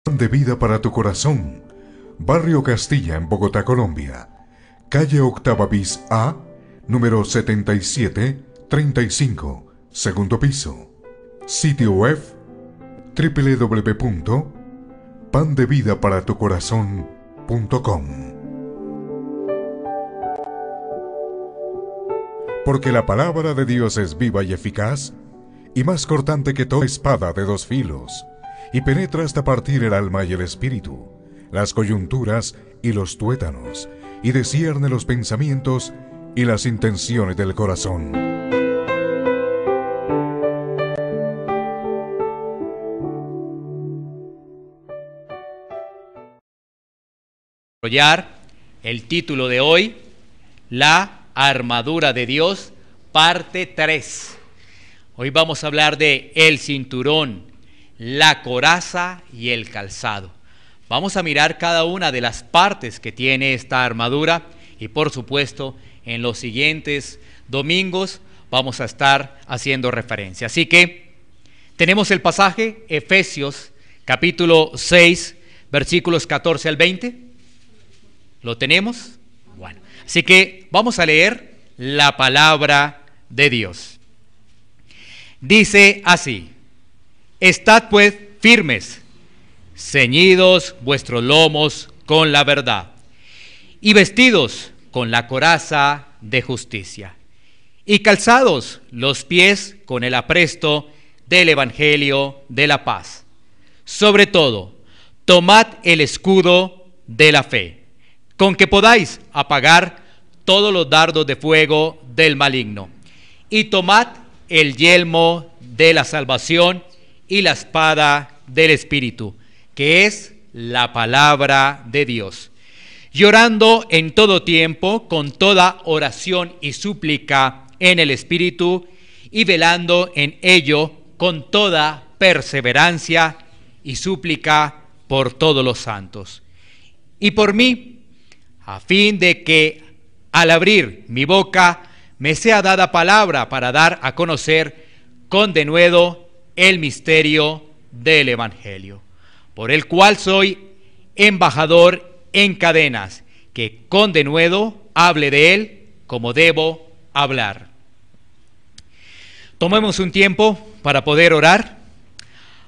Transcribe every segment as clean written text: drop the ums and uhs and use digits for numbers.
De vida para tu corazón. Barrio Castilla en Bogotá, Colombia. Calle Octava bis A, número 7735, segundo piso. Sitio web www.pandevidaparatucorazon.com. Porque la palabra de Dios es viva y eficaz, y más cortante que toda espada de dos filos, y penetra hasta partir el alma y el espíritu, las coyunturas y los tuétanos, y discierne los pensamientos y las intenciones del corazón. Desarrollar el título de hoy, la armadura de Dios, parte 3. Hoy vamos a hablar de el cinturón, la coraza y el calzado. Vamos a mirar cada una de las partes que tiene esta armadura y por supuesto en los siguientes domingos vamos a estar haciendo referencia. Así que tenemos el pasaje Efesios capítulo 6 versículos 14 al 20. ¿Lo tenemos? Bueno, así que vamos a leer la palabra de Dios. Dice así: Estad pues firmes, ceñidos vuestros lomos con la verdad, y vestidos con la coraza de justicia, y calzados los pies con el apresto del evangelio de la paz. Sobre todo, tomad el escudo de la fe, con que podáis apagar todos los dardos de fuego del maligno, y tomad el yelmo de la salvación y la espada del Espíritu, que es la palabra de Dios, llorando en todo tiempo con toda oración y súplica en el Espíritu, y velando en ello con toda perseverancia y súplica por todos los santos. Y por mí, a fin de que al abrir mi boca me sea dada palabra para dar a conocer con denuedo el misterio del Evangelio, por el cual soy embajador en cadenas, que con denuedo hable de él como debo hablar. Tomemos un tiempo para poder orar.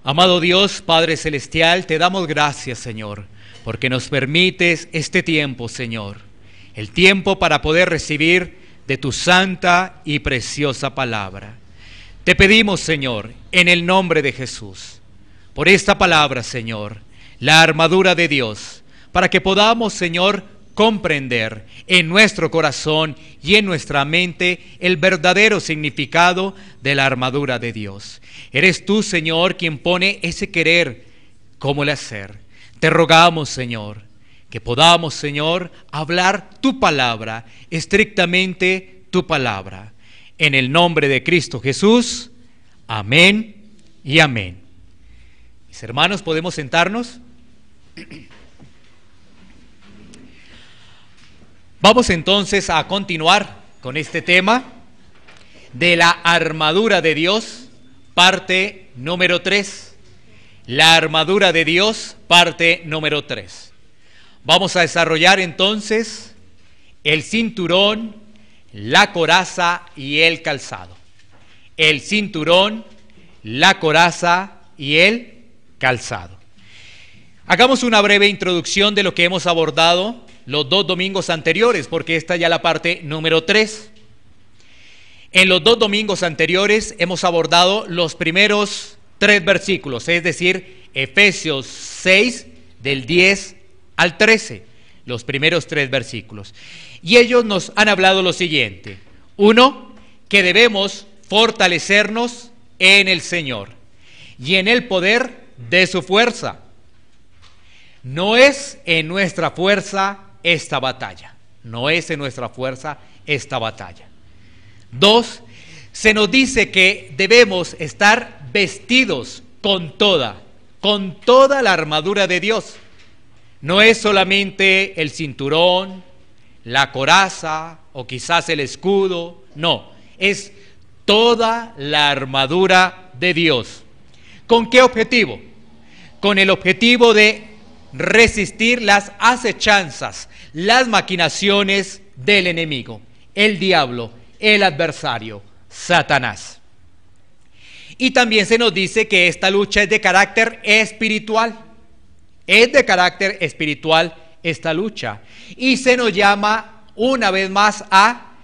Amado Dios, Padre Celestial, te damos gracias, Señor, porque nos permites este tiempo, Señor, el tiempo para poder recibir de tu santa y preciosa palabra. Te pedimos, Señor, en el nombre de Jesús, por esta palabra, Señor, la armadura de Dios, para que podamos, Señor, comprender en nuestro corazón y en nuestra mente el verdadero significado de la armadura de Dios. Eres tú, Señor, quien pone ese querer como el hacer. Te rogamos, Señor, que podamos, Señor, hablar tu palabra, estrictamente tu palabra. En el nombre de Cristo Jesús, amén y amén. Mis hermanos, ¿podemos sentarnos? Vamos entonces a continuar con este tema de la armadura de Dios, parte número 3. La armadura de Dios, parte número 3. Vamos a desarrollar entonces el cinturón, la coraza y el calzado. El cinturón, la coraza y el calzado. Hagamos una breve introducción de lo que hemos abordado los 2 domingos anteriores, porque esta ya es la parte número 3. En los 2 domingos anteriores hemos abordado los primeros 3 versículos, es decir, Efesios 6 del 10 al 13, los primeros 3 versículos. Y ellos nos han hablado lo siguiente: 1, que debemos fortalecernos en el Señor y en el poder de su fuerza. No es en nuestra fuerza esta batalla, no es en nuestra fuerza esta batalla. 2, se nos dice que debemos estar vestidos con toda la armadura de Dios. No es solamente el cinturón, la coraza o quizás el escudo, no, es toda la armadura de Dios. ¿Con qué objetivo? con el objetivo de resistir las acechanzas, las maquinaciones del enemigo, el diablo, el adversario, Satanás. Y también se nos dice que esta lucha es de carácter espiritual. Es de carácter espiritual esta lucha. Y se nos llama una vez más a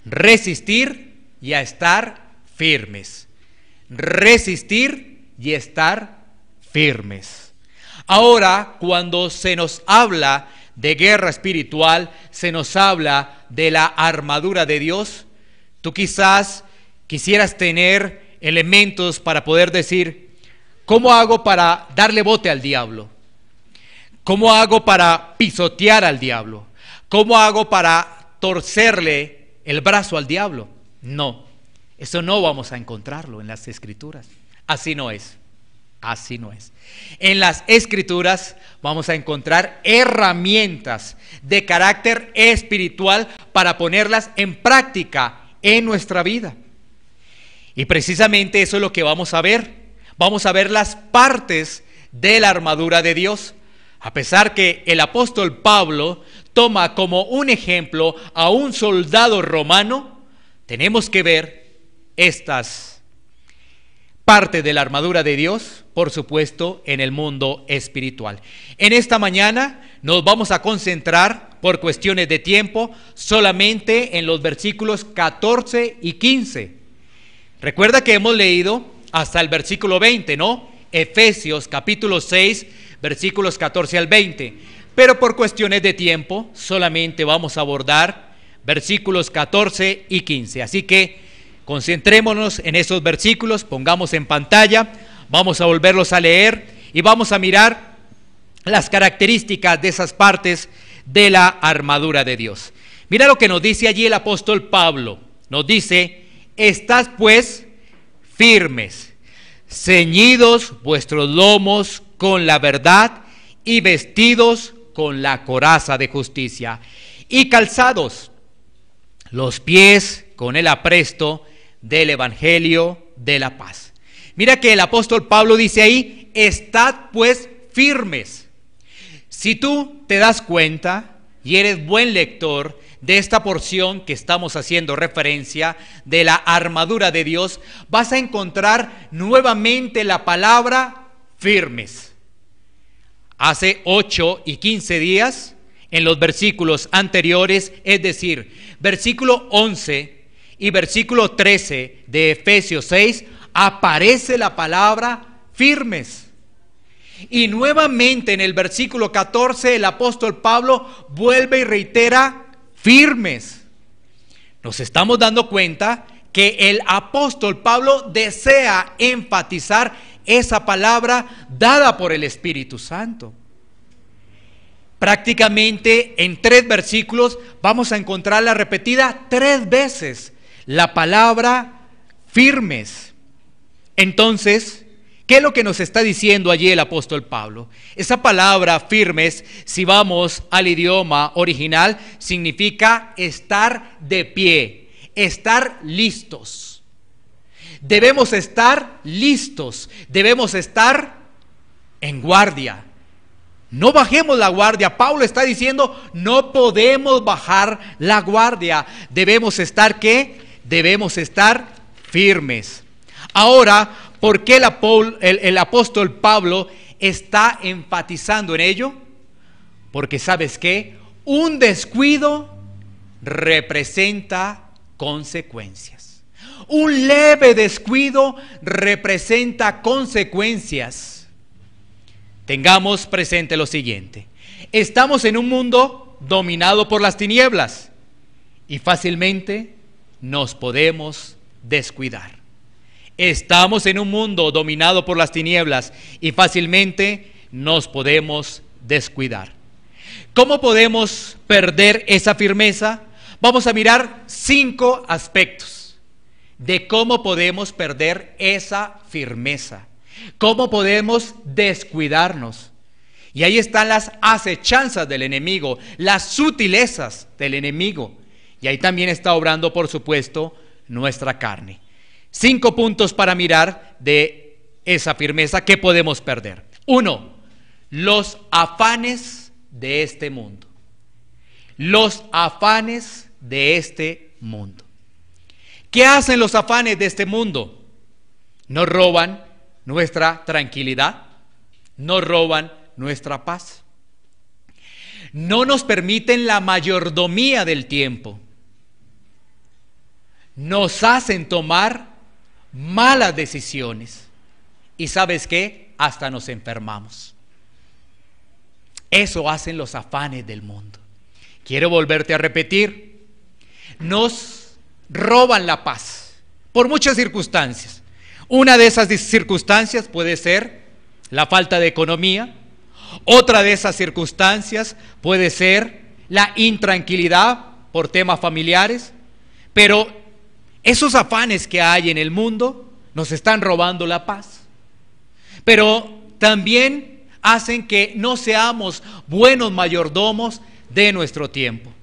resistir y a estar firmes. Resistir y estar firmes. Ahora, cuando se nos habla de guerra espiritual, se nos habla de la armadura de Dios. Tú quizás quisieras tener elementos para poder decir, ¿cómo hago para darle bote al diablo? ¿Cómo hago para pisotear al diablo? ¿Cómo hago para torcerle el brazo al diablo? No, eso no vamos a encontrarlo en las Escrituras. Así no es. Así no es. En las Escrituras vamos a encontrar herramientas de carácter espiritual para ponerlas en práctica en nuestra vida. Y precisamente eso es lo que vamos a ver. Vamos a ver las partes de la armadura de Dios. A pesar que el apóstol Pablo toma como un ejemplo a un soldado romano, tenemos que ver estas parte de la armadura de Dios, por supuesto, en el mundo espiritual. En esta mañana nos vamos a concentrar, por cuestiones de tiempo, solamente en los versículos 14 y 15. Recuerda que hemos leído hasta el versículo 20, ¿no? Efesios capítulo 6, versículos 14 al 20. Pero por cuestiones de tiempo, solamente vamos a abordar versículos 14 y 15. Así que concentrémonos en esos versículos, pongamos en pantalla, vamos a volverlos a leer y vamos a mirar las características de esas partes de la armadura de Dios. Mira lo que nos dice allí el apóstol Pablo. Nos dice, estad pues firmes, ceñidos vuestros lomos con la verdad y vestidos con la coraza de justicia y calzados los pies con el apresto del evangelio de la paz. Mira que el apóstol Pablo dice ahí, estad pues firmes. Si tú te das cuenta y eres buen lector de esta porción que estamos haciendo referencia de la armadura de Dios, vas a encontrar nuevamente la palabra firmes. Hace 8 y 15 días, en los versículos anteriores, es decir, versículo 11 y versículo 13 de Efesios 6, aparece la palabra firmes. Y nuevamente en el versículo 14 el apóstol Pablo vuelve y reitera firmes. Nos estamos dando cuenta que el apóstol Pablo desea enfatizar esa palabra dada por el Espíritu Santo. Prácticamente en 3 versículos vamos a encontrarla repetida 3 veces, la palabra firmes. Entonces, ¿qué es lo que nos está diciendo allí el apóstol Pablo? Esa palabra firmes, si vamos al idioma original, significa estar de pie, estar listos. Debemos estar listos, debemos estar en guardia. No bajemos la guardia. Pablo está diciendo, no podemos bajar la guardia. Debemos estar, ¿qué? Debemos estar firmes. Ahora, ¿por qué el apóstol Pablo está enfatizando en ello? Porque ¿sabes qué? Un descuido representa consecuencias. Un leve descuido representa consecuencias. Tengamos presente lo siguiente: estamos en un mundo dominado por las tinieblas y fácilmente nos podemos descuidar. Estamos en un mundo dominado por las tinieblas y fácilmente nos podemos descuidar. ¿Cómo podemos perder esa firmeza? Vamos a mirar 5 aspectos de cómo podemos perder esa firmeza. ¿Cómo podemos descuidarnos? Y ahí están las acechanzas del enemigo, las sutilezas del enemigo. Y ahí también está obrando, por supuesto, nuestra carne. 5 puntos para mirar de esa firmeza que podemos perder. Uno, los afanes de este mundo. Los afanes de este mundo. ¿Qué hacen los afanes de este mundo? Nos roban nuestra tranquilidad, nos roban nuestra paz. No nos permiten la mayordomía del tiempo. Nos hacen tomar malas decisiones. ¿Y sabes qué? Hasta nos enfermamos. Eso hacen los afanes del mundo. Quiero volverte a repetir. Nos roban la paz por muchas circunstancias. Una de esas circunstancias puede ser la falta de economía. Otra de esas circunstancias puede ser la intranquilidad por temas familiares. Pero esos afanes que hay en el mundo nos están robando la paz. Pero también hacen que no seamos buenos mayordomos de nuestro tiempo.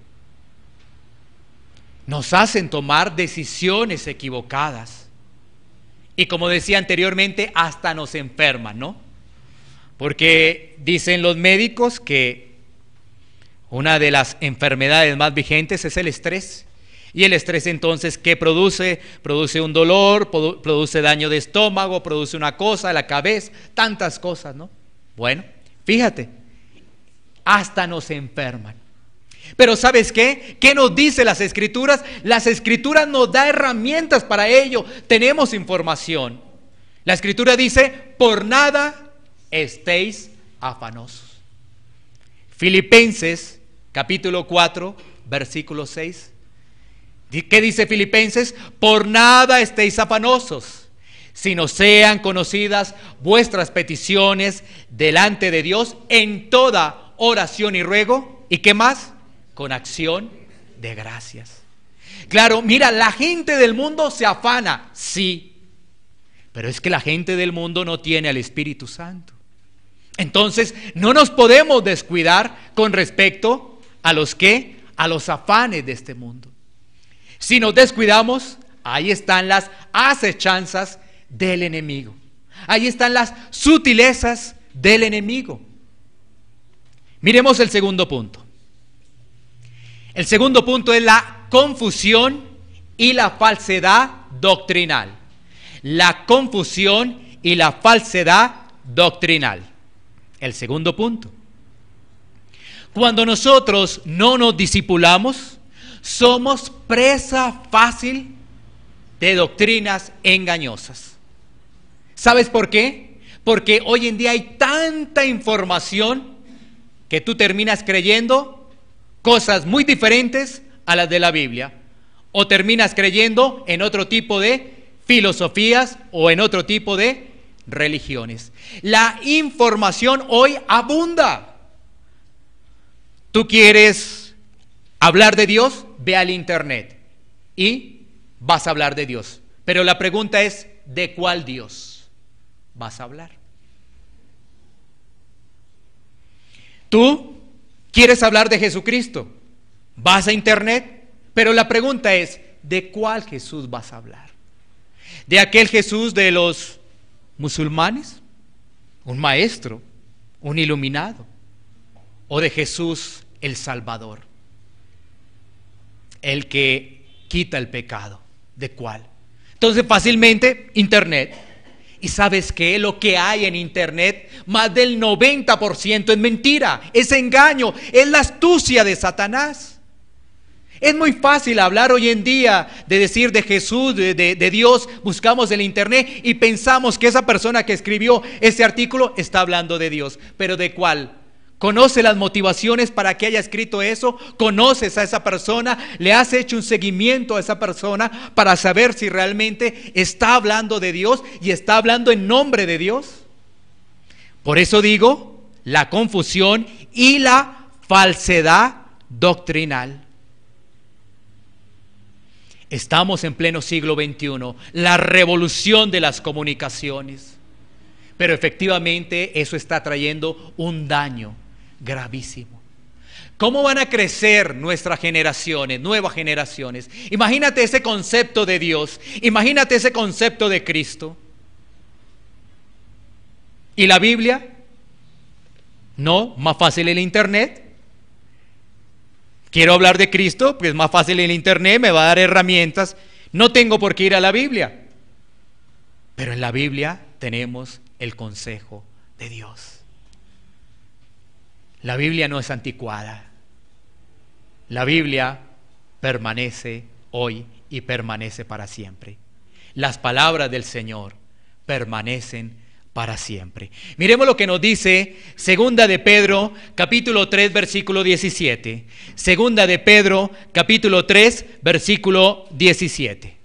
Nos hacen tomar decisiones equivocadas. Y como decía anteriormente, hasta nos enferman, ¿no? Porque dicen los médicos que una de las enfermedades más vigentes es el estrés. Y el estrés entonces, ¿qué produce? Produce un dolor, produce daño de estómago, produce una cosa, la cabeza, tantas cosas, ¿no? Bueno, fíjate, hasta nos enferman. Pero ¿sabes qué? ¿Qué nos dice las Escrituras? Las Escrituras nos da herramientas para ello. Tenemos información. La Escritura dice, por nada estéis afanosos. Filipenses, capítulo 4, versículo 6. ¿Qué dice Filipenses? Por nada estéis afanosos, sino sean conocidas vuestras peticiones delante de Dios en toda oración y ruego. ¿Y qué más? Con acción de gracias. Claro, mira, la gente del mundo se afana, sí, pero es que la gente del mundo no tiene al Espíritu Santo. Entonces, no nos podemos descuidar con respecto a los afanes de este mundo. Si nos descuidamos, ahí están las acechanzas del enemigo. Ahí están las sutilezas del enemigo. Miremos el segundo punto. El segundo punto es la confusión y la falsedad doctrinal. La confusión y la falsedad doctrinal. El segundo punto. Cuando nosotros no nos discipulamos, somos presa fácil de doctrinas engañosas. ¿Sabes por qué? Porque hoy en día hay tanta información que tú terminas creyendo cosas muy diferentes a las de la Biblia, o terminas creyendo en otro tipo de filosofías o en otro tipo de religiones. La información hoy abunda. ¿Tú quieres hablar de Dios? Ve al internet y vas a hablar de Dios. Pero la pregunta es, ¿de cuál Dios vas a hablar? ¿Tú quieres hablar de Jesucristo? Vas a internet, pero la pregunta es, ¿de cuál Jesús vas a hablar? ¿De aquel Jesús de los musulmanes? ¿Un maestro? ¿Un iluminado? ¿O de Jesús el Salvador? El que quita el pecado. ¿De cuál? Entonces fácilmente internet. ¿Y sabes qué? Lo que hay en internet, más del 90% es mentira, es engaño, es la astucia de Satanás. Es muy fácil hablar hoy en día de decir de Jesús, de Dios. Buscamos el internet y pensamos que esa persona que escribió ese artículo está hablando de Dios. ¿Pero de cuál? ¿Conoce las motivaciones para que haya escrito eso? ¿Conoces a esa persona? ¿Le has hecho un seguimiento a esa persona para saber si realmente está hablando de Dios y está hablando en nombre de Dios? Por eso digo, la confusión y la falsedad doctrinal. Estamos en pleno siglo XXI, la revolución de las comunicaciones. Pero efectivamente eso está trayendo un daño gravísimo. ¿Cómo van a crecer nuestras generaciones, nuevas generaciones? Imagínate ese concepto de Dios, imagínate ese concepto de Cristo. ¿Y la Biblia? No, más fácil el internet. Quiero hablar de Cristo, pues más fácil el internet, me va a dar herramientas. No tengo por qué ir a la Biblia. Pero en la Biblia tenemos el consejo de Dios. La Biblia no es anticuada. La Biblia permanece hoy y permanece para siempre. Las palabras del Señor permanecen para siempre. Miremos lo que nos dice Segunda de Pedro, capítulo 3, versículo 17. Segunda de Pedro, capítulo 3, versículo 17.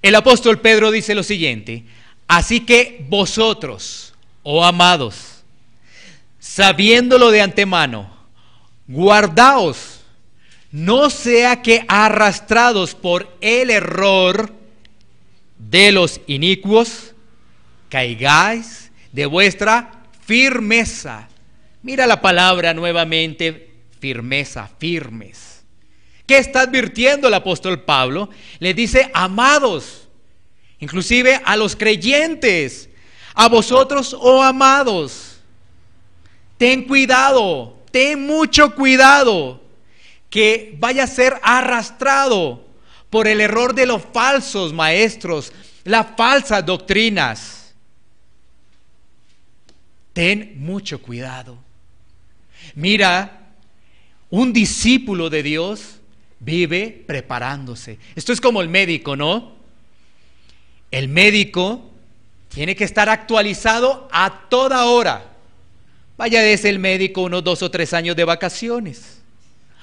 El apóstol Pedro dice lo siguiente: así que vosotros, oh amados, sabiéndolo de antemano, guardaos, no sea que arrastrados por el error de los inicuos, caigáis de vuestra firmeza. Mira la palabra nuevamente, firmeza, firmes. ¿Qué está advirtiendo el apóstol Pablo? Les dice, amados, inclusive a los creyentes, a vosotros, oh amados, ten cuidado, ten mucho cuidado, que vaya a ser arrastrado por el error de los falsos maestros, las falsas doctrinas. Ten mucho cuidado. Mira, un discípulo de Dios vive preparándose. Esto es como el médico, ¿no? El médico tiene que estar actualizado a toda hora. Vaya desde el médico unos 2 o 3 años de vacaciones.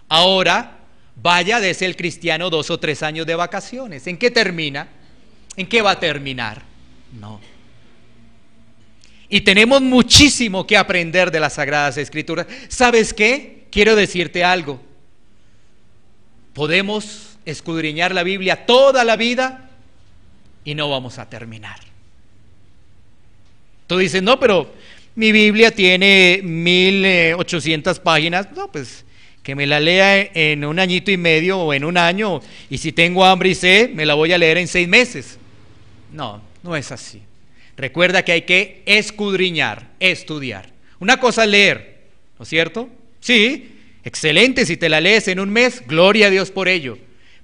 Ahora vaya desde el cristiano 2 o 3 años de vacaciones. ¿En qué termina? ¿En qué va a terminar? No. Y tenemos muchísimo que aprender de las Sagradas Escrituras. ¿Sabes qué? Quiero decirte algo. Podemos escudriñar la Biblia toda la vida y no vamos a terminar. Tú dices, no, pero mi Biblia tiene 1800 páginas. No, pues que me la lea en 1 añito y medio o en 1 año, y si tengo hambre y sed, me la voy a leer en 6 meses. No, no es así. Recuerda que hay que escudriñar, estudiar. Una cosa es leer, ¿no es cierto? Sí, excelente, si te la lees en 1 mes, gloria a Dios por ello.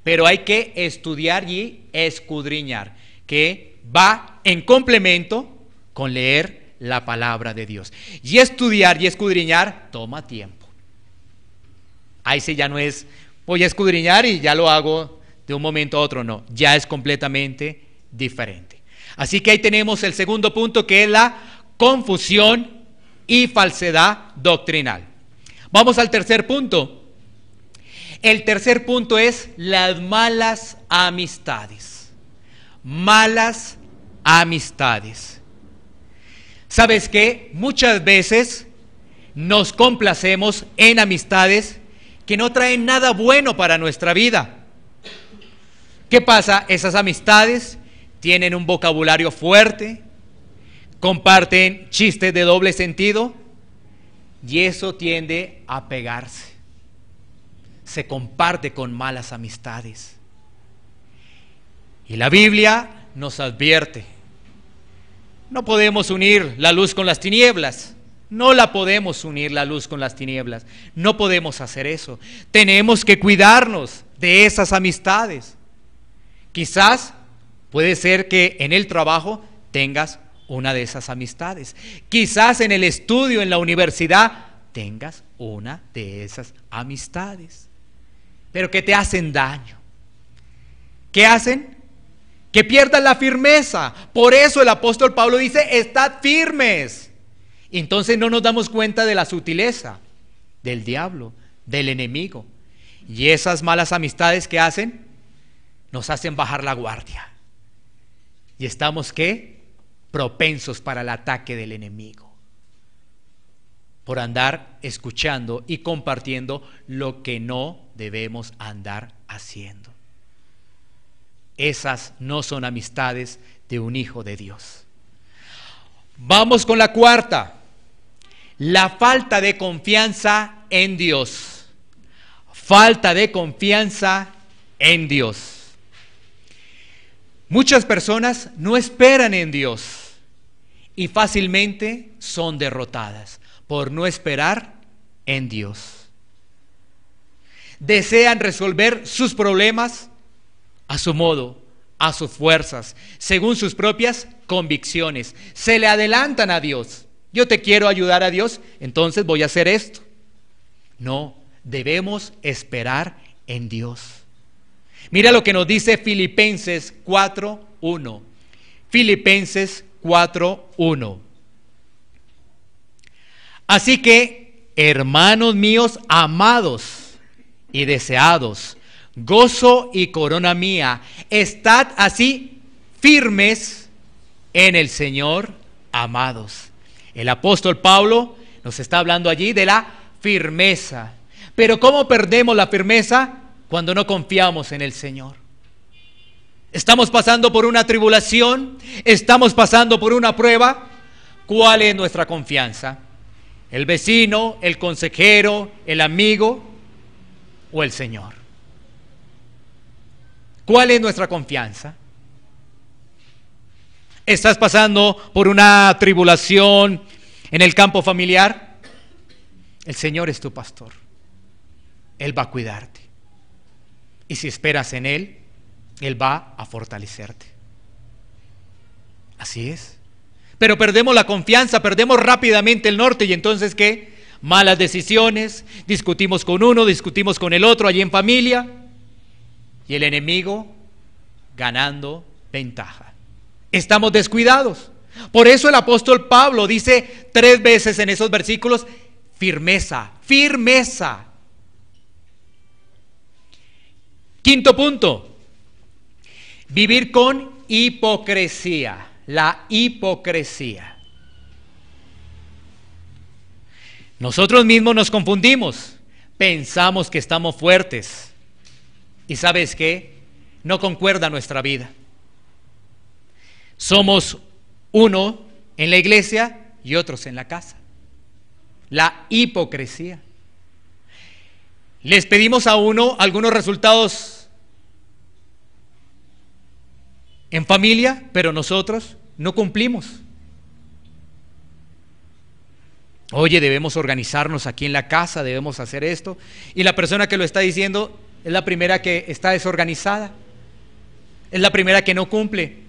Pero hay que estudiar y escudriñar, que va en complemento con leer la palabra de Dios. Y estudiar y escudriñar toma tiempo. Ahí sí ya no es, voy a escudriñar y ya lo hago de un momento a otro, no, ya es completamente diferente. Así que ahí tenemos el segundo punto, que es la confusión y falsedad doctrinal. Vamos al tercer punto. El tercer punto es las malas amistades. Malas amistades. ¿Sabes qué? Muchas veces nos complacemos en amistades que no traen nada bueno para nuestra vida. ¿Qué pasa? Esas amistades tienen un vocabulario fuerte, comparten chistes de doble sentido y eso tiende a pegarse. Se comparte con malas amistades. Y la Biblia nos advierte: no podemos unir la luz con las tinieblas. No la podemos unir la luz con las tinieblas. No podemos hacer eso. Tenemos que cuidarnos de esas amistades. Quizás puede ser que en el trabajo tengas una de esas amistades. Quizás en el estudio, en la universidad, tengas una de esas amistades. Pero que te hacen daño. ¿Qué hacen? Que pierdan la firmeza. Por eso el apóstol Pablo dice, estad firmes. Entonces no nos damos cuenta de la sutileza del diablo, del enemigo. Y esas malas amistades que hacen, nos hacen bajar la guardia. Y estamos, ¿qué? Propensos para el ataque del enemigo. Por andar escuchando y compartiendo lo que no debemos andar haciendo. Esas no son amistades de un hijo de Dios. Vamos con la cuarta. La falta de confianza en Dios. Falta de confianza en Dios. Muchas personas no esperan en Dios y fácilmente son derrotadas por no esperar en Dios. Desean resolver sus problemas a su modo, a sus fuerzas, según sus propias convicciones. Se le adelantan a Dios. Yo te quiero ayudar a Dios, entonces voy a hacer esto. No, debemos esperar en Dios. Mira lo que nos dice Filipenses 4:1. Filipenses 4:1. Así que, hermanos míos amados y deseados, gozo y corona mía, estad así firmes en el Señor, amados. El apóstol Pablo nos está hablando allí de la firmeza. Pero ¿cómo perdemos la firmeza? Cuando no confiamos en el Señor. Estamos pasando por una tribulación, estamos pasando por una prueba. ¿Cuál es nuestra confianza? ¿El vecino, el consejero, el amigo o el Señor? ¿Cuál es nuestra confianza? ¿Estás pasando por una tribulación en el campo familiar? El Señor es tu pastor. Él va a cuidarte. Y si esperas en Él, Él va a fortalecerte. Así es. Pero perdemos la confianza, perdemos rápidamente el norte y entonces ¿qué? Malas decisiones, discutimos con uno, discutimos con el otro allí en familia y el enemigo ganando ventaja. Estamos descuidados. Por eso el apóstol Pablo dice 3 veces en esos versículos, firmeza, firmeza. Quinto punto, vivir con hipocresía, la hipocresía. Nosotros mismos nos confundimos, pensamos que estamos fuertes y ¿sabes qué? No concuerda nuestra vida. Somos uno en la iglesia y otros en la casa. La hipocresía. Les pedimos a uno algunos resultados en familia, pero nosotros no cumplimos. Oye, debemos organizarnos aquí en la casa, debemos hacer esto. Y la persona que lo está diciendo es la primera que está desorganizada. Es la primera que no cumple.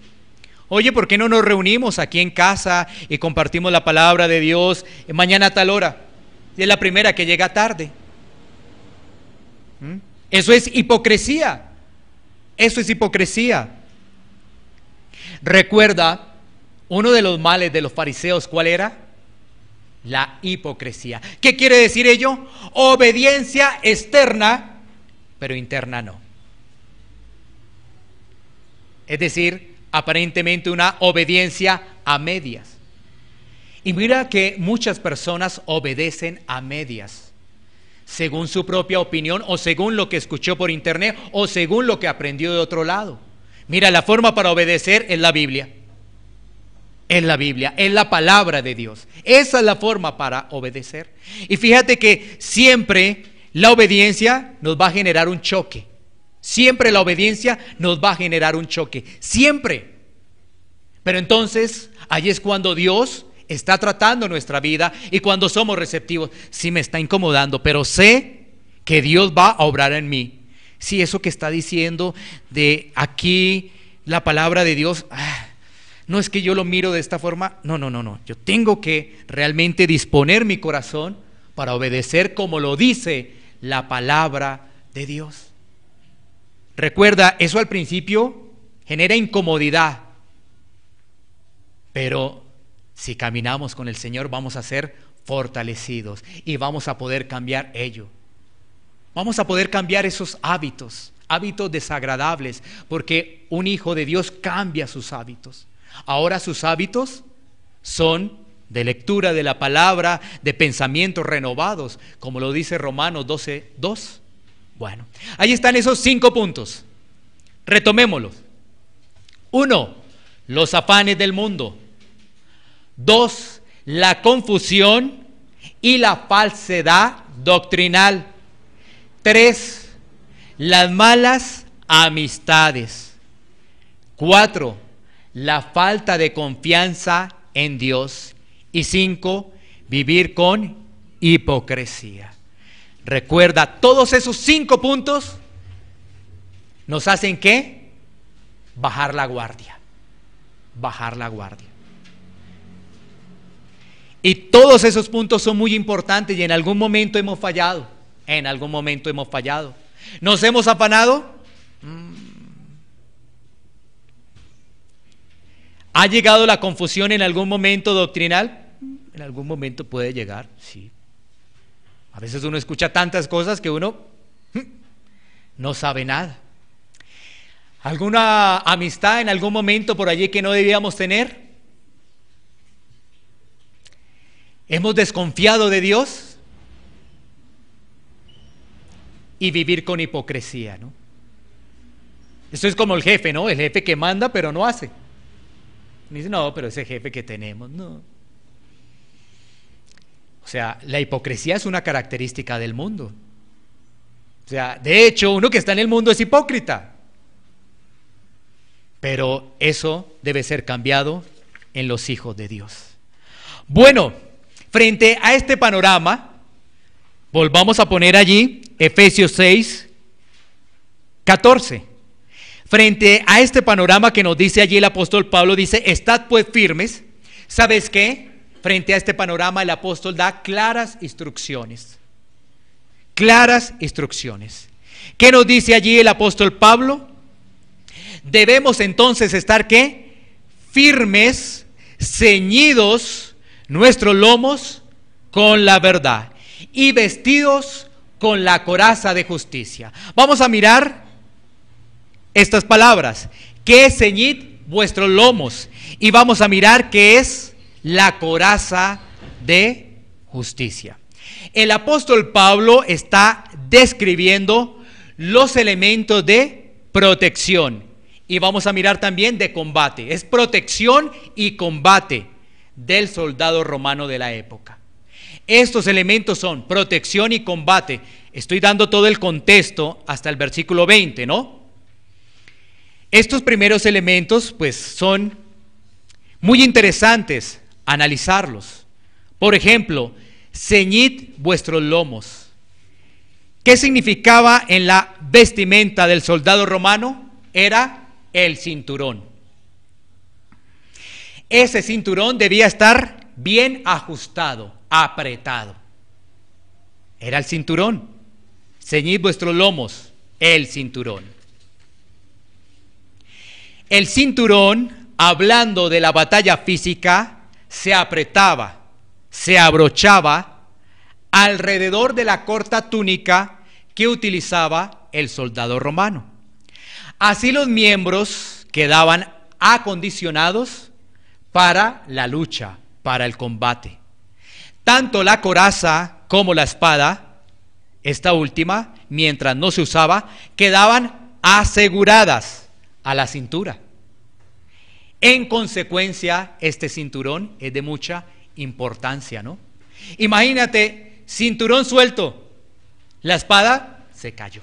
Oye, ¿por qué no nos reunimos aquí en casa y compartimos la palabra de Dios mañana a tal hora? Y es la primera que llega tarde. Eso es hipocresía. Eso es hipocresía. Recuerda, uno de los males de los fariseos, ¿cuál era? La hipocresía. ¿Qué quiere decir ello? Obediencia externa, pero interna no. Es decir, aparentemente una obediencia a medias. Y mira que muchas personas obedecen a medias, según su propia opinión o según lo que escuchó por internet o según lo que aprendió de otro lado. Mira, la forma para obedecer es la Biblia. Es la Biblia, es la palabra de Dios. Esa es la forma para obedecer. Y fíjate que siempre la obediencia nos va a generar un choque. Siempre la obediencia nos va a generar un choque. Siempre. Pero entonces, ahí es cuando Dios está tratando nuestra vida y cuando somos receptivos. Sí me está incomodando, pero sé que Dios va a obrar en mí. Sí, eso que está diciendo de aquí, la palabra de Dios, no es que yo lo miro de esta forma, no. Yo tengo que realmente disponer mi corazón para obedecer como lo dice la palabra de Dios. Recuerda, eso al principio genera incomodidad, pero si caminamos con el Señor vamos a ser fortalecidos y vamos a poder cambiar ello. Vamos a poder cambiar esos hábitos desagradables, porque un hijo de Dios cambia sus hábitos. Ahora sus hábitos son de lectura de la palabra, de pensamientos renovados, como lo dice Romanos 12:2. Bueno, ahí están esos 5 puntos. Retomémoslos. 1, los afanes del mundo. 2, la confusión y la falsedad doctrinal. 3, las malas amistades. 4, la falta de confianza en Dios. Y 5, vivir con hipocresía. Recuerda, todos esos 5 puntos nos hacen ¿qué? Bajar la guardia. Bajar la guardia. Y todos esos puntos son muy importantes y en algún momento hemos fallado. En algún momento hemos fallado. ¿Nos hemos afanado? ¿Ha llegado la confusión en algún momento doctrinal? En algún momento puede llegar, sí. A veces uno escucha tantas cosas que uno no sabe nada. ¿Alguna amistad en algún momento por allí que no debíamos tener? ¿Hemos desconfiado de Dios? Y vivir con hipocresía, ¿no? Esto es como el jefe, ¿no? El jefe que manda pero no hace. Y dice, no, pero ese jefe que tenemos, no. O sea, la hipocresía es una característica del mundo. O sea, de hecho, uno que está en el mundo es hipócrita. Pero eso debe ser cambiado en los hijos de Dios. Bueno, frente a este panorama, volvamos a poner allí Efesios 6, 14. Frente a este panorama que nos dice allí el apóstol Pablo, dice, estad pues firmes. ¿Sabes qué? Frente a este panorama el apóstol da claras instrucciones. Claras instrucciones. ¿Qué nos dice allí el apóstol Pablo? Debemos entonces estar ¿qué? Firmes, ceñidos nuestros lomos con la verdad y vestidos con la coraza de justicia. Vamos a mirar estas palabras. ¿Qué es ceñid vuestros lomos? Y vamos a mirar qué es la coraza de justicia. El apóstol Pablo está describiendo los elementos de protección y vamos a mirar también de combate. Es protección y combate del soldado romano de la época. Estos elementos son protección y combate. Estoy dando todo el contexto hasta el versículo 20, ¿no? Estos primeros elementos pues son muy interesantes analizarlos. Por ejemplo, ceñid vuestros lomos. ¿Qué significaba en la vestimenta del soldado romano? Era el cinturón. Ese cinturón debía estar bien ajustado, apretado. Era el cinturón. Ceñid vuestros lomos, el cinturón. El cinturón, hablando de la batalla física, se apretaba, se abrochaba alrededor de la corta túnica que utilizaba el soldado romano. Así los miembros quedaban acondicionados para la lucha, para el combate. Tanto la coraza como la espada, esta última, mientras no se usaba, quedaban aseguradas a la cintura. En consecuencia, este cinturón es de mucha importancia, ¿no? Imagínate, cinturón suelto, la espada se cayó.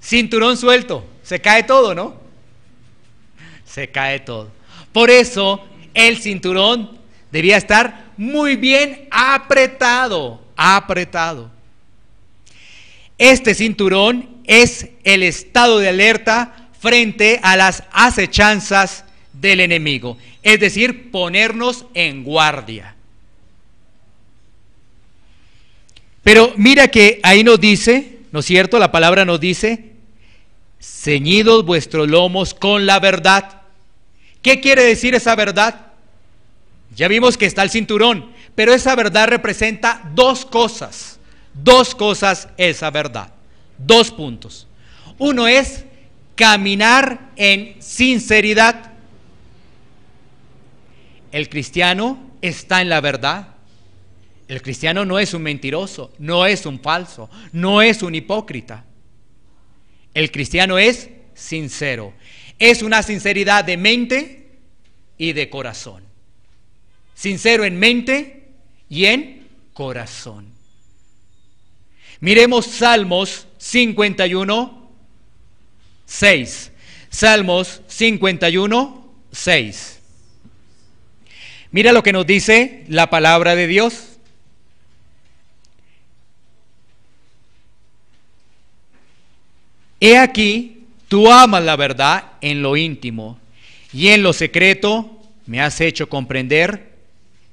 Cinturón suelto, se cae todo, ¿no? Se cae todo. Por eso, el cinturón debía estar muy bien apretado, apretado. Este cinturón es el estado de alerta frente a las acechanzas del enemigo, es decir, ponernos en guardia. Pero mira que ahí nos dice, ¿no es cierto? La palabra nos dice, ceñidos vuestros lomos con la verdad. ¿Qué quiere decir esa verdad? Ya vimos que está el cinturón, pero esa verdad representa dos cosas. Dos cosas esa verdad. Dos puntos. Uno es caminar en sinceridad. El cristiano está en la verdad. El cristiano no es un mentiroso, no es un falso, no es un hipócrita. El cristiano es sincero. Es una sinceridad de mente y de corazón. Sincero en mente y en corazón. Miremos Salmos 51, 6. Salmos 51, 6. Mira lo que nos dice la palabra de Dios. He aquí, tú amas la verdad en lo íntimo, y en lo secreto me has hecho comprender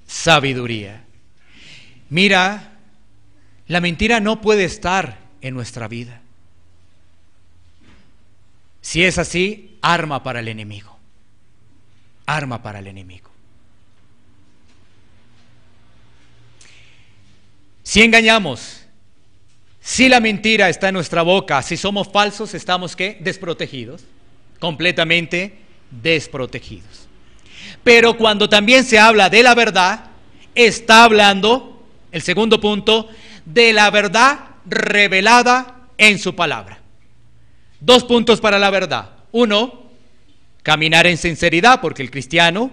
sabiduría. Mira, la mentira no puede estar en nuestra vida. Si es así, arma para el enemigo. Arma para el enemigo. Si engañamos, si la mentira está en nuestra boca, si somos falsos, estamos ¿qué? Desprotegidos, completamente desprotegidos. Pero cuando también se habla de la verdad, está hablando, el segundo punto, de la verdad revelada en su palabra. 2 puntos para la verdad. 1, caminar en sinceridad, porque el cristiano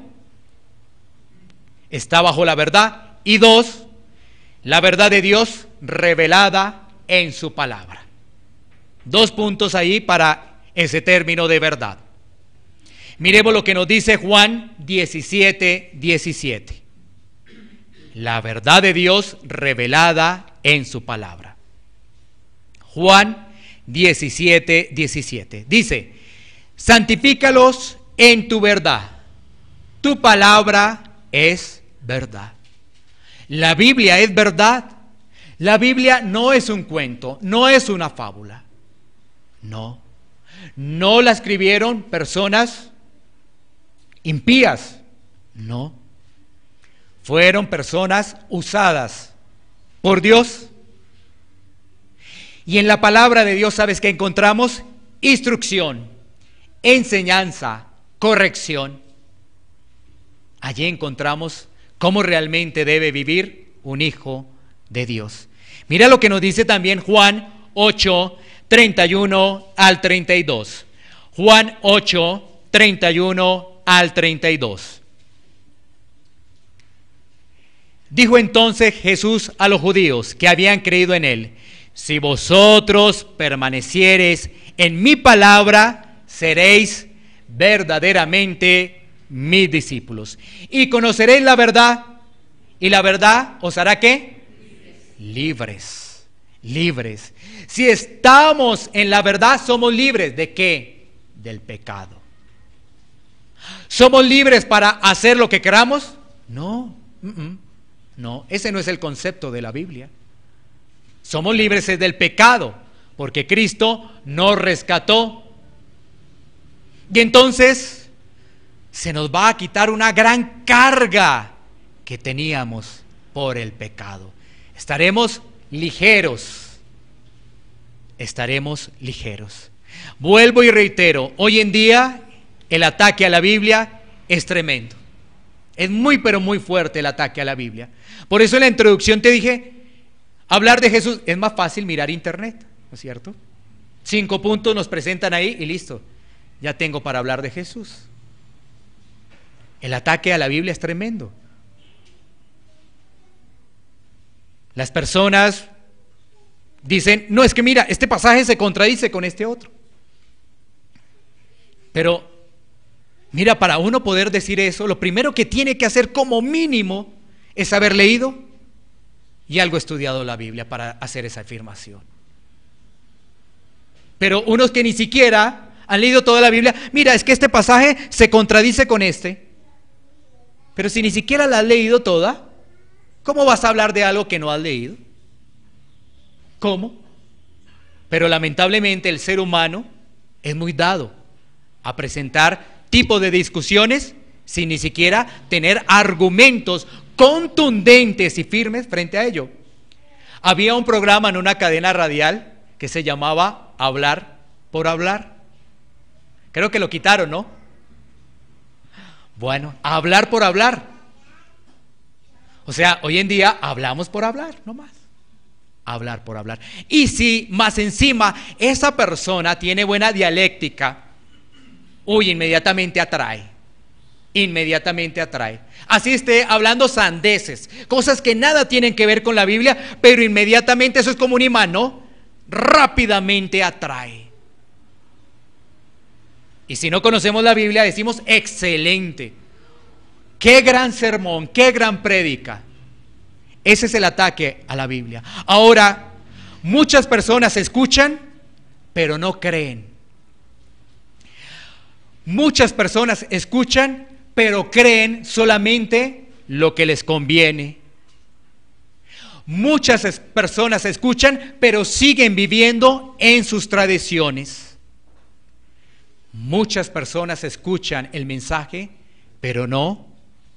está bajo la verdad. Y 2, la verdad de Dios revelada en su palabra. 2 puntos ahí para ese término de verdad. Miremos lo que nos dice Juan 17, 17. La verdad de Dios revelada en su palabra. Juan 17, 17. Dice, santifícalos en tu verdad. Tu palabra es verdad. La Biblia es verdad. La Biblia no es un cuento, no es una fábula. No. No la escribieron personas impías. No. Fueron personas usadas por Dios. Y en la palabra de Dios, ¿sabes qué encontramos? Instrucción, enseñanza, corrección. Allí encontramos cómo realmente debe vivir un hijo de Dios. Mira lo que nos dice también Juan 8, 31 al 32. Juan 8, 31 al 32. Dijo entonces Jesús a los judíos que habían creído en él: si vosotros permaneciereis en mi palabra, seréis verdaderamente mis discípulos. Y conoceréis la verdad, y la verdad os hará ¿qué? Libres. Libres. Si estamos en la verdad, somos libres ¿de qué? Del pecado. ¿Somos libres para hacer lo que queramos? No. No, ese no es el concepto de la Biblia. Somos libres del pecado, porque Cristo nos rescató. Y entonces se nos va a quitar una gran carga que teníamos por el pecado. Estaremos ligeros. Estaremos ligeros. Vuelvo y reitero, hoy en día el ataque a la Biblia es tremendo. Es muy pero muy fuerte el ataque a la Biblia. Por eso en la introducción te dije, hablar de Jesús es más fácil mirar internet, ¿no es cierto? 5 puntos nos presentan ahí y listo, ya tengo para hablar de Jesús. El ataque a la Biblia es tremendo. Las personas dicen, no, es que mira, este pasaje se contradice con este otro. Pero mira, para uno poder decir eso, lo primero que tiene que hacer como mínimo es haber leído y algo estudiado la Biblia para hacer esa afirmación. Pero unos que ni siquiera han leído toda la Biblia, mira, es que este pasaje se contradice con este. Pero si ni siquiera la has leído toda, ¿cómo vas a hablar de algo que no has leído? ¿Cómo? Pero lamentablemente el ser humano es muy dado a presentar tipo de discusiones sin ni siquiera tener argumentos contundentes y firmes frente a ello. Había un programa en una cadena radial que se llamaba Hablar por Hablar. Creo que lo quitaron, ¿no? Bueno, hablar por hablar. O sea, hoy en día hablamos por hablar, no más. Hablar por hablar. Y si más encima esa persona tiene buena dialéctica, uy, inmediatamente atrae. Inmediatamente atrae. Así esté hablando sandeces, cosas que nada tienen que ver con la Biblia, pero inmediatamente eso es como un imán, ¿no? Rápidamente atrae. Y si no conocemos la Biblia, decimos excelente. Qué gran sermón, qué gran prédica. Ese es el ataque a la Biblia. Ahora, muchas personas escuchan, pero no creen. Muchas personas escuchan, pero creen solamente lo que les conviene. Muchas personas escuchan, pero siguen viviendo en sus tradiciones. Muchas personas escuchan el mensaje, pero no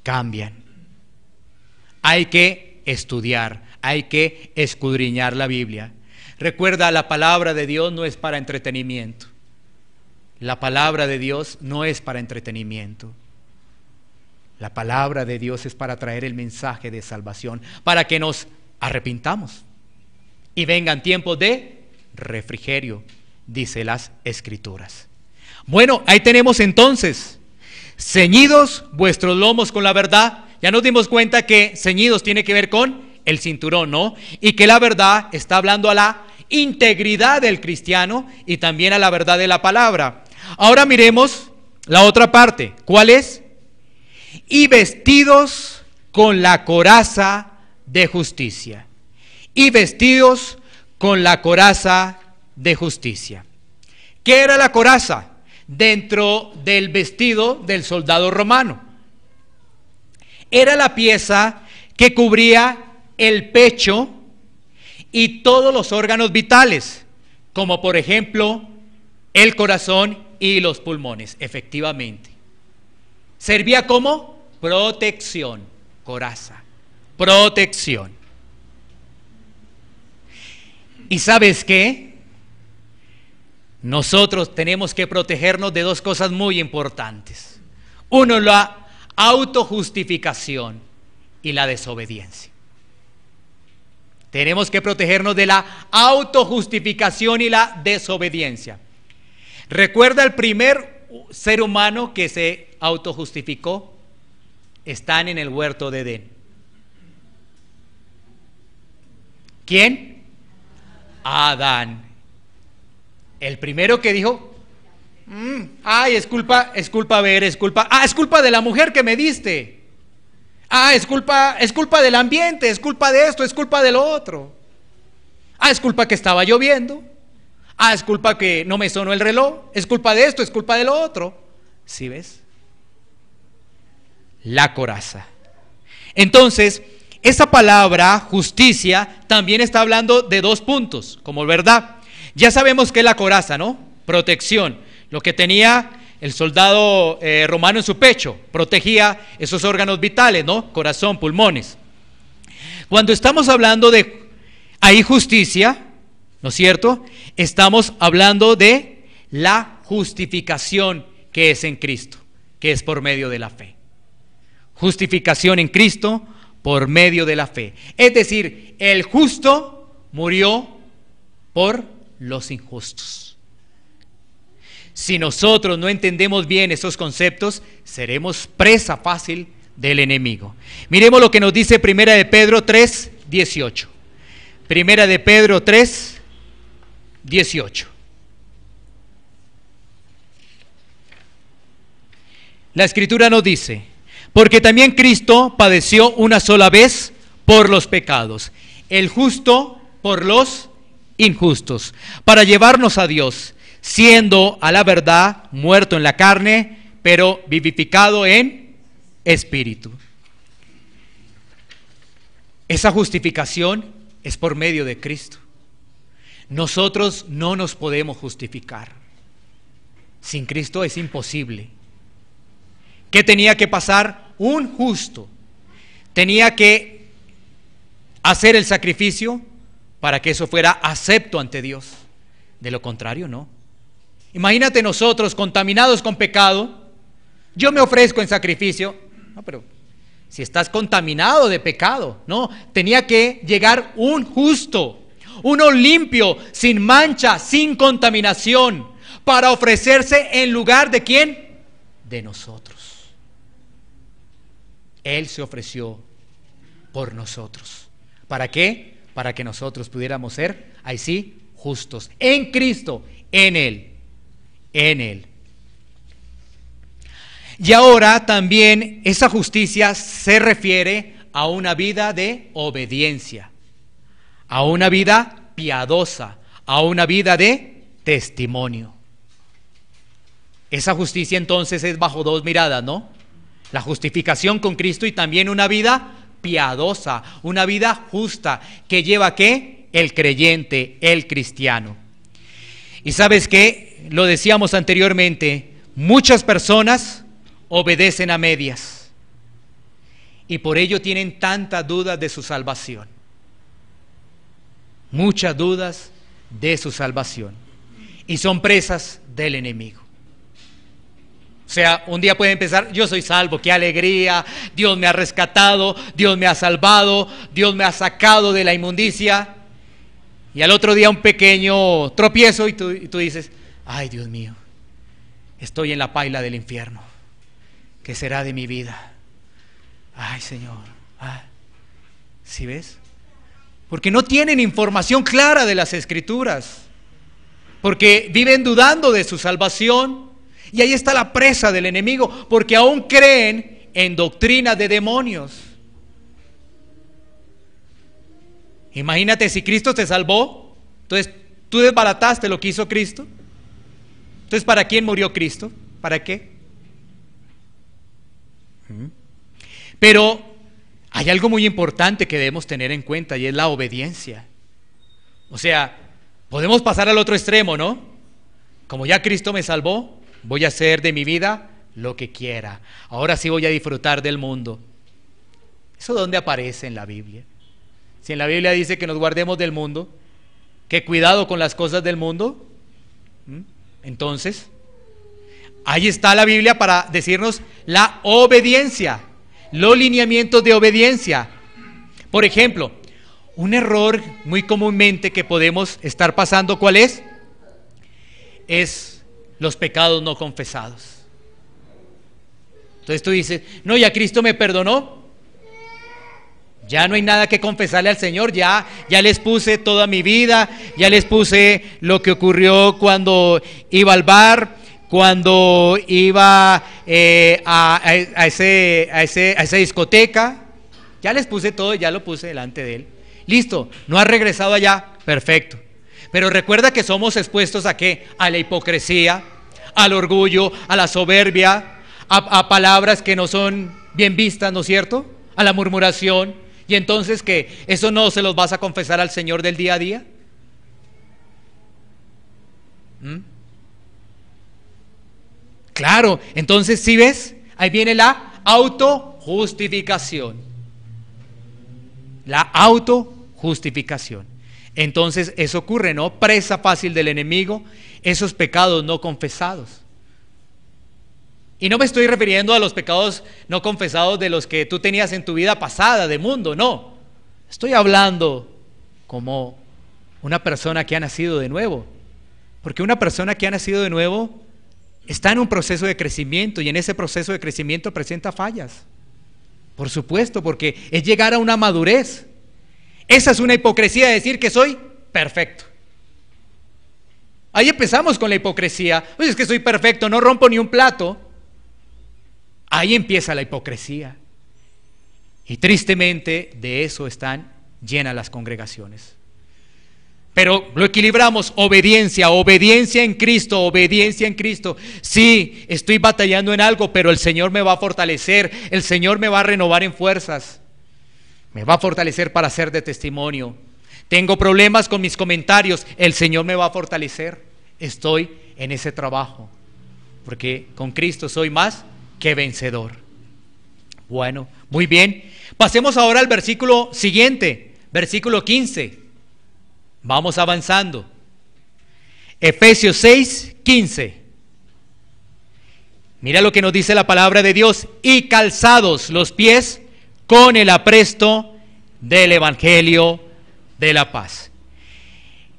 cambian. Hay que estudiar, hay que escudriñar la Biblia. Recuerda, la palabra de Dios no es para entretenimiento. La palabra de Dios no es para entretenimiento. La palabra de Dios es para traer el mensaje de salvación, para que nos arrepintamos y vengan tiempos de refrigerio, dice las Escrituras. Bueno, ahí tenemos entonces, ceñidos vuestros lomos con la verdad. Ya nos dimos cuenta que ceñidos tiene que ver con el cinturón, ¿no? Y que la verdad está hablando a la integridad del cristiano y también a la verdad de la palabra. Ahora miremos la otra parte. ¿Cuál es? Y vestidos con la coraza de justicia. Y vestidos con la coraza de justicia. ¿Qué era la coraza? Dentro del vestido del soldado romano. Era la pieza que cubría el pecho y todos los órganos vitales, como por ejemplo el corazón y los pulmones. Efectivamente, servía como protección. Coraza, protección. ¿Y sabes qué? Nosotros tenemos que protegernos de dos cosas muy importantes. Uno, la autojustificación y la desobediencia. Tenemos que protegernos de la autojustificación y la desobediencia. ¿Recuerda el primer ser humano que se autojustificó? Están en el huerto de Edén. ¿Quién? Adán. El primero que dijo, ay, es culpa de la mujer que me diste. Es culpa del ambiente, es culpa de esto, es culpa de lo otro. Es culpa que estaba lloviendo. Es culpa que no me sonó el reloj, es culpa de esto, es culpa de lo otro. ¿Sí ves? La coraza. Entonces, esa palabra justicia también está hablando de dos puntos, como verdad. Ya sabemos que es la coraza, ¿no? Protección. Lo que tenía el soldado romano en su pecho, protegía esos órganos vitales, ¿no? Corazón, pulmones. Cuando estamos hablando de ahí justicia, ¿no es cierto? Estamos hablando de la justificación que es en Cristo, que es por medio de la fe. Justificación en Cristo por medio de la fe. Es decir, el justo murió por los injustos. Si nosotros no entendemos bien esos conceptos, seremos presa fácil del enemigo. Miremos lo que nos dice Primera de Pedro 3:18. Primera de Pedro 3:18. La Escritura nos dice: porque también Cristo padeció una sola vez por los pecados, el justo por los injustos, para llevarnos a Dios, siendo a la verdad muerto en la carne, pero vivificado en espíritu. Esa justificación es por medio de Cristo. Nosotros no nos podemos justificar. Sin Cristo es imposible. ¿Qué tenía que pasar? Un justo tenía que hacer el sacrificio para que eso fuera acepto ante Dios. De lo contrario, no. Imagínate nosotros contaminados con pecado. Yo me ofrezco en sacrificio. No, pero si estás contaminado de pecado, no. Tenía que llegar un justo, uno limpio, sin mancha, sin contaminación, para ofrecerse en lugar de ¿quién? De nosotros. Él se ofreció por nosotros. ¿Para qué? Para que nosotros pudiéramos ser, ahí sí, justos. En Cristo, en Él. En Él. Y ahora también esa justicia se refiere a una vida de obediencia, a una vida piadosa, a una vida de testimonio. Esa justicia entonces es bajo dos miradas, ¿no? La justificación con Cristo y también una vida piadosa, una vida justa, que lleva ¿qué? El creyente, el cristiano. Y ¿sabes qué? Lo decíamos anteriormente, muchas personas obedecen a medias y por ello tienen tantas dudas de su salvación. Muchas dudas de su salvación y son presas del enemigo. O sea, un día puede empezar, yo soy salvo, qué alegría, Dios me ha rescatado, Dios me ha salvado, Dios me ha sacado de la inmundicia. Y al otro día un pequeño tropiezo y tú dices, ay Dios mío, estoy en la paila del infierno, ¿qué será de mi vida? Ay Señor, ¿sí ves? Porque no tienen información clara de las Escrituras, porque viven dudando de su salvación. Y ahí está la presa del enemigo, porque aún creen en doctrina de demonios. Imagínate si Cristo te salvó, entonces tú desbarataste lo que hizo Cristo. Entonces, ¿para quién murió Cristo? ¿Para qué? Pero hay algo muy importante que debemos tener en cuenta y es la obediencia. O sea, podemos pasar al otro extremo, ¿no? Como ya Cristo me salvó, voy a hacer de mi vida lo que quiera. Ahora sí voy a disfrutar del mundo. ¿Eso dónde aparece en la Biblia? Si en la Biblia dice que nos guardemos del mundo, que cuidado con las cosas del mundo, entonces, ahí está la Biblia para decirnos la obediencia, los lineamientos de obediencia. Por ejemplo, un error muy comúnmente que podemos estar pasando, ¿cuál es? Es los pecados no confesados. Entonces tú dices, no, ya Cristo me perdonó, ya no hay nada que confesarle al Señor, ya les puse toda mi vida, ya les puse lo que ocurrió cuando iba al bar, cuando iba a esa discoteca, ya les puse todo, ya lo puse delante de Él. Listo, no has regresado allá, perfecto. Pero recuerda que somos expuestos ¿a qué? A la hipocresía, al orgullo, a la soberbia, a palabras que no son bien vistas, ¿no es cierto? A la murmuración. Y entonces, ¿qué? ¿Eso no se los vas a confesar al Señor del día a día? Claro, entonces, ¿sí ves? Ahí viene la autojustificación. La autojustificación. Entonces eso ocurre, ¿no? Presa fácil del enemigo, esos pecados no confesados. Y no me estoy refiriendo a los pecados no confesados de los que tú tenías en tu vida pasada, de mundo, no. Estoy hablando como una persona que ha nacido de nuevo. Porque una persona que ha nacido de nuevo está en un proceso de crecimiento y en ese proceso de crecimiento presenta fallas. Por supuesto, porque es llegar a una madurez. Esa es una hipocresía de decir que soy perfecto. Ahí empezamos con la hipocresía. Oye, es que soy perfecto, no rompo ni un plato. Ahí empieza la hipocresía. Y tristemente de eso están llenas las congregaciones. Pero lo equilibramos, obediencia en Cristo, obediencia en Cristo. Sí, estoy batallando en algo, pero el Señor me va a fortalecer, el Señor me va a renovar en fuerzas. Me va a fortalecer para ser de testimonio. Tengo problemas con mis comentarios, el Señor me va a fortalecer. Estoy en ese trabajo, porque con Cristo soy más que vencedor. Bueno, muy bien. Pasemos ahora al versículo siguiente, versículo 15. Vamos avanzando. Efesios 6, 15. Mira lo que nos dice la palabra de Dios. Y calzados los pies con el apresto del Evangelio de la paz.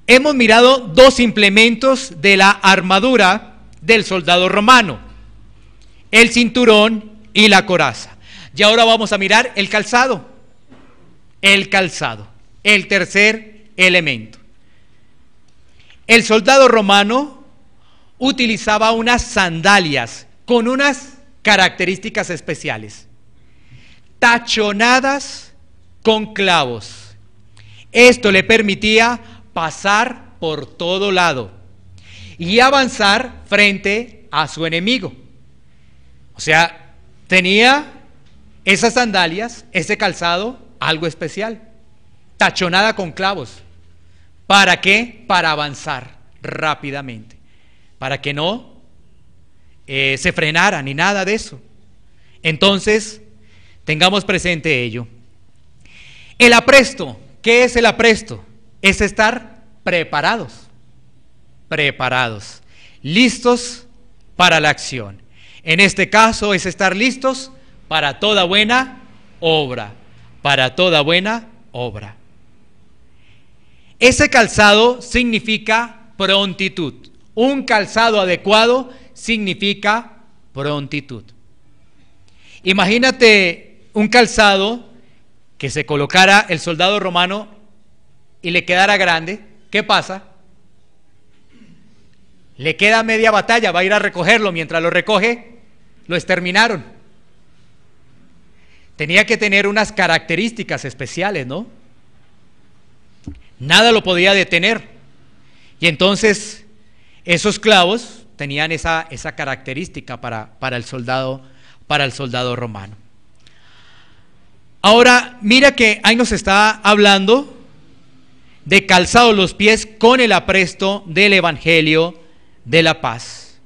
Hemos mirado dos implementos de la armadura del soldado romano: el cinturón y la coraza. Y ahora vamos a mirar el calzado. El calzado, el tercer elemento. El soldado romano utilizaba unas sandalias con unas características especiales. Tachonadas con clavos. Esto le permitía pasar por todo lado y avanzar frente a su enemigo. O sea, tenía esas sandalias, ese calzado, algo especial. Tachonada con clavos. ¿Para qué? Para avanzar rápidamente. Para que no se frenara ni nada de eso. Entonces, tengamos presente ello. El apresto. ¿Qué es el apresto? Es estar preparados. Preparados. Listos para la acción. En este caso es estar listos para toda buena obra. Para toda buena obra. Ese calzado significa prontitud. Un calzado adecuado significa prontitud. Imagínate un calzado que se colocara el soldado romano y le quedara grande. ¿Qué pasa? Le queda media batalla, va a ir a recogerlo. Mientras lo recoge, lo exterminaron. Tenía que tener unas características especiales, ¿no? Nada lo podía detener. Y entonces esos clavos tenían esa característica para el soldado romano. Ahora, mira que ahí nos está hablando de calzados los pies con el apresto del Evangelio de la paz.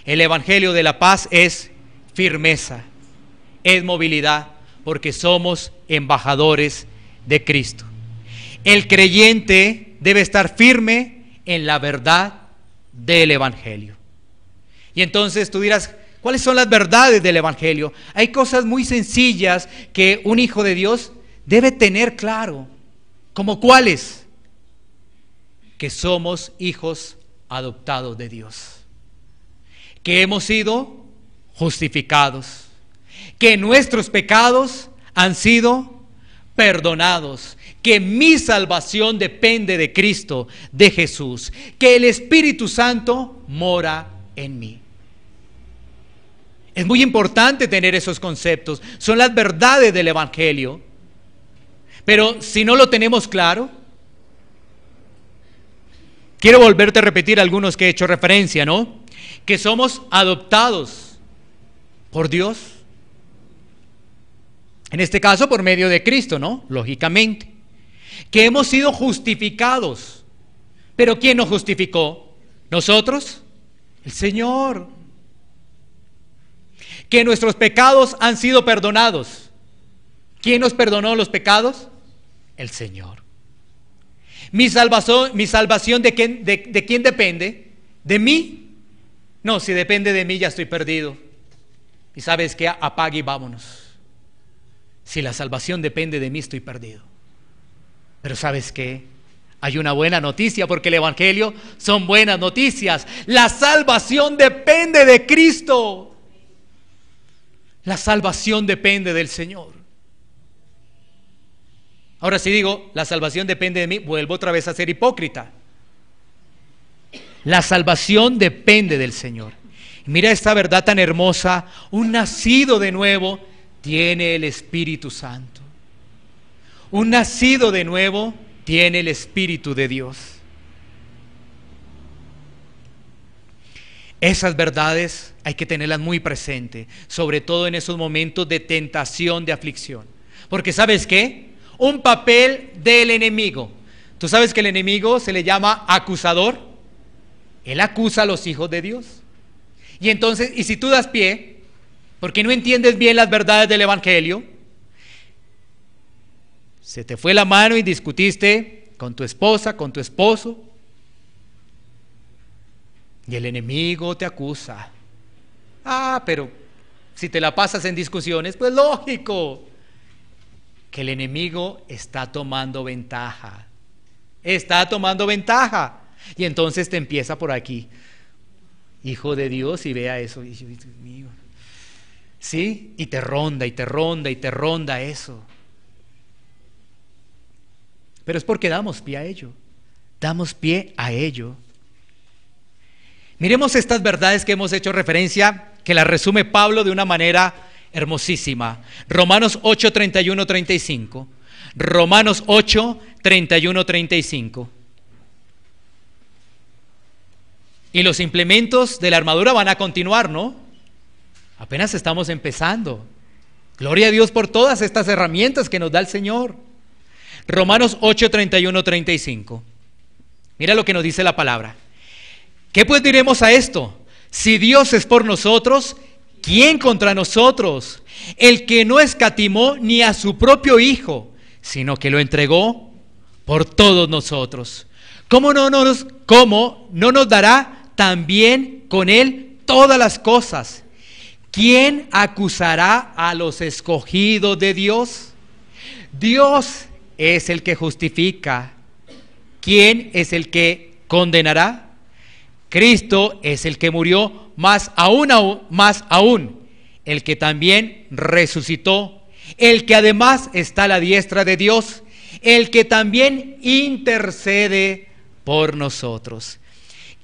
El Evangelio de la paz es firmeza, es movilidad, porque somos embajadores de Cristo. El creyente debe estar firme en la verdad del Evangelio. Y entonces tú dirás, ¿cuáles son las verdades del Evangelio? Hay cosas muy sencillas que un hijo de Dios debe tener claro. ¿Como cuáles? Que somos hijos adoptados de Dios. Que hemos sido justificados. Que nuestros pecados han sido perdonados. Que mi salvación depende de Cristo, de Jesús. Que el Espíritu Santo mora en mí. Es muy importante tener esos conceptos. Son las verdades del Evangelio. Pero si no lo tenemos claro, quiero volverte a repetir algunos que he hecho referencia, ¿no? Que somos adoptados por Dios. En este caso por medio de Cristo, ¿no? Lógicamente. Que hemos sido justificados. ¿Pero quién nos justificó? ¿Nosotros? El Señor. Que nuestros pecados han sido perdonados. ¿Quién nos perdonó los pecados? El Señor. ¿Mi salvación de quién depende? ¿De mí? No, si depende de mí ya estoy perdido. Y ¿sabes qué? Apague y vámonos. Si la salvación depende de mí, estoy perdido. Pero ¿sabes qué? Hay una buena noticia, porque el Evangelio son buenas noticias. La salvación depende de Cristo. La salvación depende del Señor. Ahora si digo, la salvación depende de mí, vuelvo otra vez a ser hipócrita. La salvación depende del Señor. Mira esta verdad tan hermosa. Un nacido de nuevo tiene el Espíritu Santo. Un nacido de nuevo tiene el Espíritu de Dios. Esas verdades hay que tenerlas muy presentes, sobre todo en esos momentos de tentación, de aflicción. Porque ¿sabes qué? Un papel del enemigo. ¿Tú sabes que el enemigo se le llama acusador? Él acusa a los hijos de Dios. Y entonces, y si tú das pie, porque no entiendes bien las verdades del Evangelio, se te fue la mano y discutiste con tu esposa, con tu esposo, y el enemigo te acusa. Pero si te la pasas en discusiones, pues lógico que el enemigo está tomando ventaja. Está tomando ventaja. Y entonces te empieza por aquí. Hijo de Dios, y vea eso. Dios mío. ¿Sí? Y te ronda, y te ronda, y te ronda eso. Pero es porque damos pie a ello. Damos pie a ello. Miremos estas verdades que hemos hecho referencia que la resume Pablo de una manera hermosísima. Romanos 8, 31, 35. Romanos 8, 31, 35. Y los implementos de la armadura van a continuar, ¿no? Apenas estamos empezando. Gloria a Dios por todas estas herramientas que nos da el Señor. Romanos 8, 31, 35. Mira lo que nos dice la palabra. ¿Qué pues diremos a esto? Si Dios es por nosotros, ¿quién contra nosotros? El que no escatimó ni a su propio Hijo, sino que lo entregó por todos nosotros. ¿Cómo no nos dará también con Él todas las cosas? ¿Quién acusará a los escogidos de Dios? Dios es el que justifica. ¿Quién es el que condenará? Cristo es el que murió, más aún, el que también resucitó, el que además está a la diestra de Dios, el que también intercede por nosotros.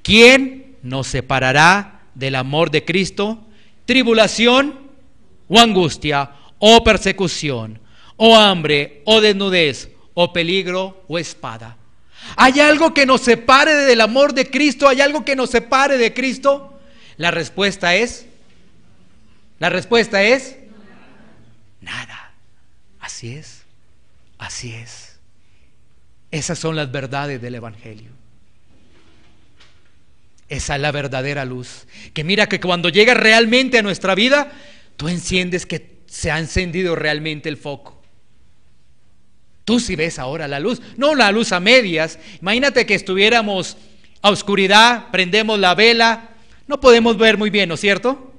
¿Quién nos separará del amor de Cristo? ¿Tribulación o angustia o persecución o hambre o desnudez o peligro o espada? ¿Hay algo que nos separe del amor de Cristo? ¿Hay algo que nos separe de Cristo? La respuesta es nada. Así es. Esas son las verdades del Evangelio. Esa es la verdadera luz. Que mira que cuando llega realmente a nuestra vida, tú enciendes que se ha encendido realmente el foco. Tú sí ves ahora la luz, no la luz a medias. Imagínate que estuviéramos a oscuridad, prendemos la vela, no podemos ver muy bien, ¿no es cierto?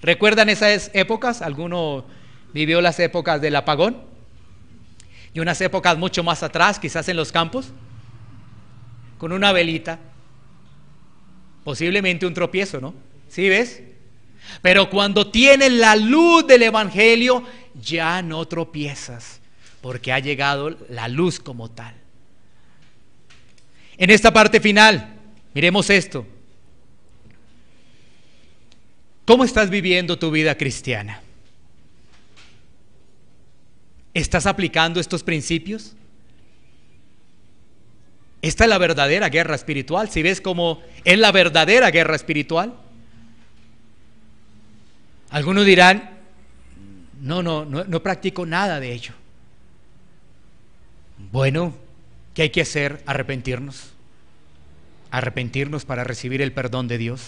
¿Recuerdan esas épocas? ¿Alguno vivió las épocas del apagón? Y unas épocas mucho más atrás, quizás en los campos, con una velita, posiblemente un tropiezo, ¿no? ¿Sí ves? Pero cuando tienes la luz del Evangelio, ya no tropiezas, porque ha llegado la luz como tal. En esta parte final, miremos esto. ¿Cómo estás viviendo tu vida cristiana? ¿Estás aplicando estos principios? Esta es la verdadera guerra espiritual. Si ves cómo es la verdadera guerra espiritual. Algunos dirán, no practico nada de ello. Bueno, ¿qué hay que hacer? Arrepentirnos. Arrepentirnos para recibir el perdón de Dios.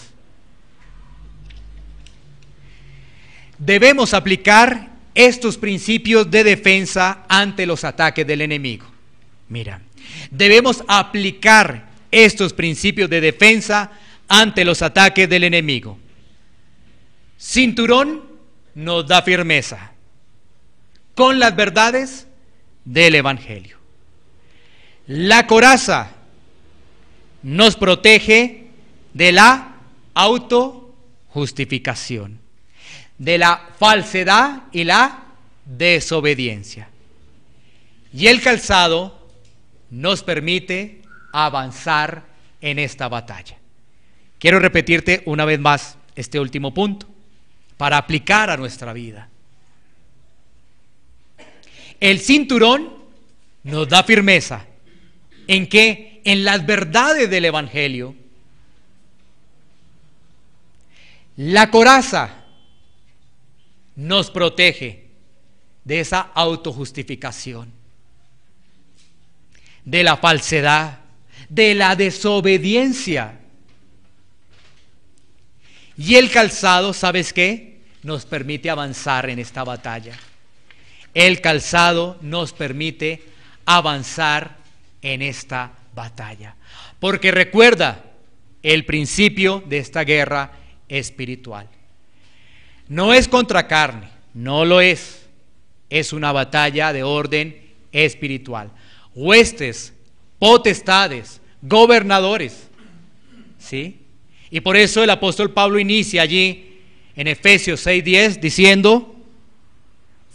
Debemos aplicar estos principios de defensa ante los ataques del enemigo. Mira, debemos aplicar estos principios de defensa ante los ataques del enemigo. Cinturón nos da firmeza con las verdades del Evangelio. La coraza nos protege de la autojustificación, de la falsedad y la desobediencia. Y el calzado nos permite avanzar en esta batalla. Quiero repetirte una vez más este último punto para aplicar a nuestra vida. El cinturón nos da firmeza. ¿En qué? En las verdades del Evangelio. La coraza nos protege de esa autojustificación, de la falsedad, de la desobediencia. Y el calzado, ¿sabes qué? Nos permite avanzar en esta batalla. El calzado nos permite avanzar en esta batalla. Porque recuerda el principio de esta guerra espiritual. No es contra carne, no lo es. Es una batalla de orden espiritual. Huestes, potestades, gobernadores. ¿Sí? Y por eso el apóstol Pablo inicia allí en Efesios 6:10 diciendo: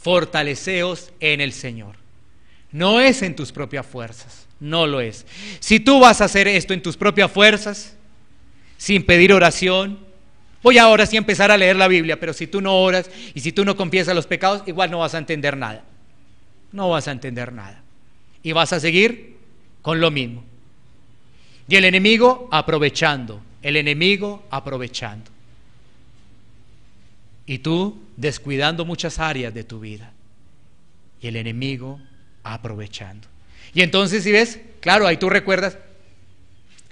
fortaleceos en el Señor. No es en tus propias fuerzas, no lo es. Si tú vas a hacer esto en tus propias fuerzas, sin pedir oración, Voy ahora sí a empezar a leer la Biblia, pero si tú no oras y si tú no confiesas los pecados, igual no vas a entender nada. No vas a entender nada. Y vas a seguir con lo mismo. Y el enemigo aprovechando. Y tú descuidando muchas áreas de tu vida. Y el enemigo aprovechando. Y entonces, si ves, claro, ahí tú recuerdas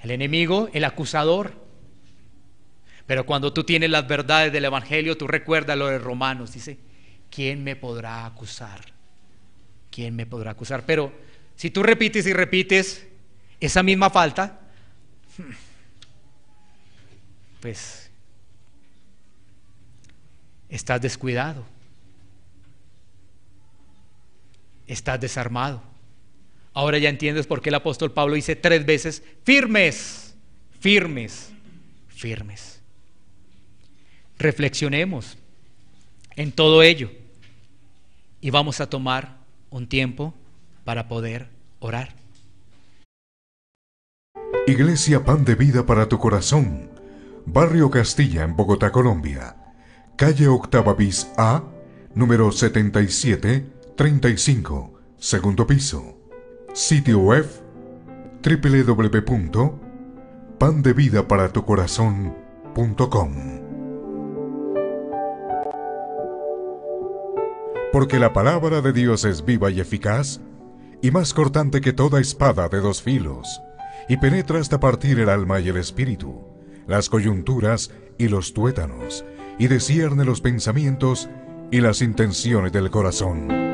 el enemigo, el acusador. Pero cuando tú tienes las verdades del Evangelio, tú recuerdas lo de Romanos. Dice, ¿quién me podrá acusar? ¿Quién me podrá acusar? Pero si tú repites y repites esa misma falta, pues estás descuidado, estás desarmado. Ahora ya entiendes por qué el apóstol Pablo dice 3 veces, firmes, firmes, firmes. Reflexionemos en todo ello y vamos a tomar un tiempo para poder orar. Iglesia Pan de Vida para tu Corazón, Barrio Castilla en Bogotá, Colombia. Calle Octava bis A, número 7735, segundo piso. Sitio web www.pandevidaparatucorazon.com. Porque la palabra de Dios es viva y eficaz, y más cortante que toda espada de 2 filos, y penetra hasta partir el alma y el espíritu, las coyunturas y los tuétanos, y discierne los pensamientos y las intenciones del corazón.